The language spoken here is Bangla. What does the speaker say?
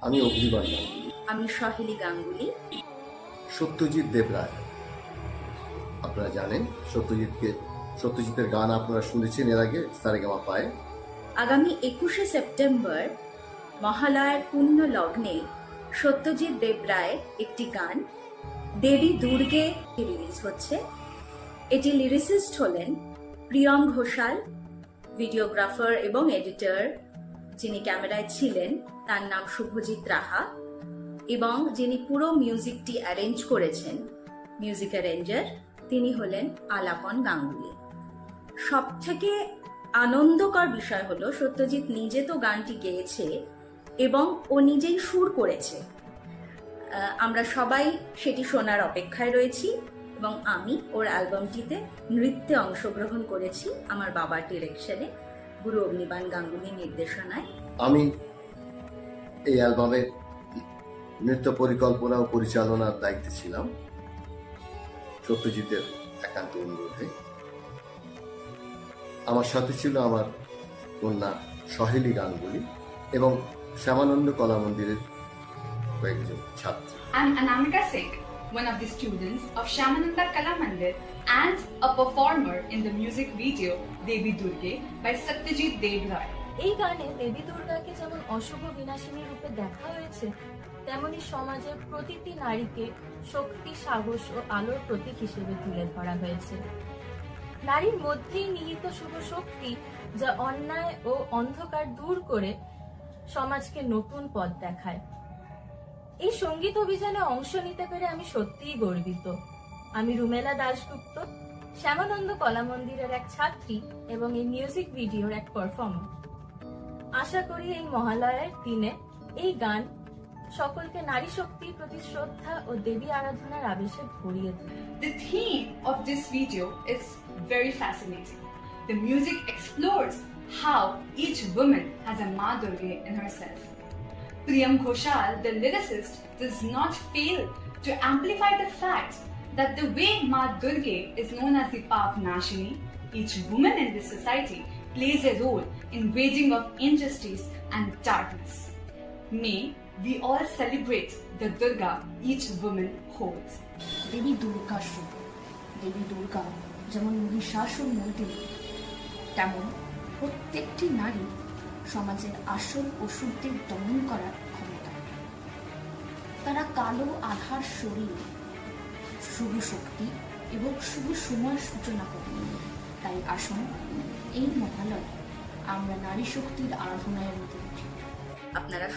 আমি অগ্নিবাণ গাঙ্গুলি। আমি সহেলি গাঙ্গুলি। সত্যজিৎ দেবরায়, আপনারা জানেন সত্যজিতের গান আপনারা শুনেছেন এর আগে সারেগামাপায়। আগামী 21শে সেপ্টেম্বর মহালয়ার পুণ্য লগ্নে সত্যজিৎ দেবরায়ের একটি গান দেবী দুর্গে রিলিজ হচ্ছে। এটি লিরিসিস্ট হলেন প্রিয়ম ঘোষাল, ভিডিওগ্রাফার এবং এডিটর যিনি ক্যামেরায় ছিলেন তার নাম শুভজিৎ রাহা, এবং যিনি পুরো মিউজিকটি অ্যারেঞ্জ করেছেন মিউজিক অ্যারেঞ্জার তিনি হলেন আলাপন গাঙ্গুলি। সব থেকে আনন্দকর বিষয় হলো সত্যজিৎ নিজে তো গানটি গেয়েছে এবং ও নিজেই সুর করেছে। আমরা সবাই সেটি শোনার অপেক্ষায় রয়েছি এবং আমি ওর অ্যালবামটিতে নৃত্যে অংশগ্রহণ করেছি আমার বাবার ডিরেকশনে, গুরু অগ্নিবাণ গাঙ্গুলির নির্দেশনায়। আমি এই অ্যালবামের নৃত্য পরিকল্পনা ও পরিচালনার দায়িত্বে ছিলাম সত্যজিতের একান্ত অনুরোধে। আমার সাথে ছিল আমার কন্যা সহেলি গাঙ্গুলি এবং শ্যামানন্দ কলা মন্দিরের কয়েকজন ছাত্র। I'm Anamika Singh, one of the students of Shyamananda Kala Mandir and a performer in the music video Devi Durge by Satyajit Dev Ray. এই গানে দেবী দুর্গাকে যেমন অশুভ বিনাশিনী রূপে দেখা হয়েছে, তেমনি সমাজের প্রতিটি নারীকে শক্তি, সাহস ও আলোর প্রতীক হিসেবে তুলে ধরা হয়েছে। নারীর মধ্যেই নিহিত শুভ শক্তি, যা অন্যায় ও অন্ধকার দূর করে সমাজকে নতুন পথ দেখায়। এই সঙ্গীত অভিযানে অংশ নিতে পেরে আমি সত্যিই গর্বিত। আমি রুমেলা দাশগুপ্ত, শ্যামানন্দ কলা মন্দিরের এক ছাত্রী এবং এই মিউজিক ভিডিওর এক পারফর্মার। আশা করি এই মহালয়ার দিনে এই গান সকলকে নারী শক্তির প্রতি শ্রদ্ধা ও দেবী আরাধনার আবেশে ভরিয়ে দেবে। The theme of this video is very fascinating. The music explores how each woman has a Ma Durga in herself. Priyam Ghoshal, the lyricist, does not fail to amplify the fact that the way Ma Durga is known as the Paap Nashini, each woman in this society plays a role in waging of injustice and darkness. May we all celebrate the Durga each woman holds. দেবী দুর্গা রূপ। দেবী দুর্গা যেমন মহিষাসুর মর্দিনী, তেমন প্রত্যেকটি নারী সমাজের আসল অসুরদের দমন করার ক্ষমতা। তারা কালো আধার শরীর, শুভ শক্তি এবং শুভ সময়ের সূচনা করে। তাই আসুন এই মহালয়ে আমরা নারী শক্তির আরাধনায় মেতে উঠি। আপনারা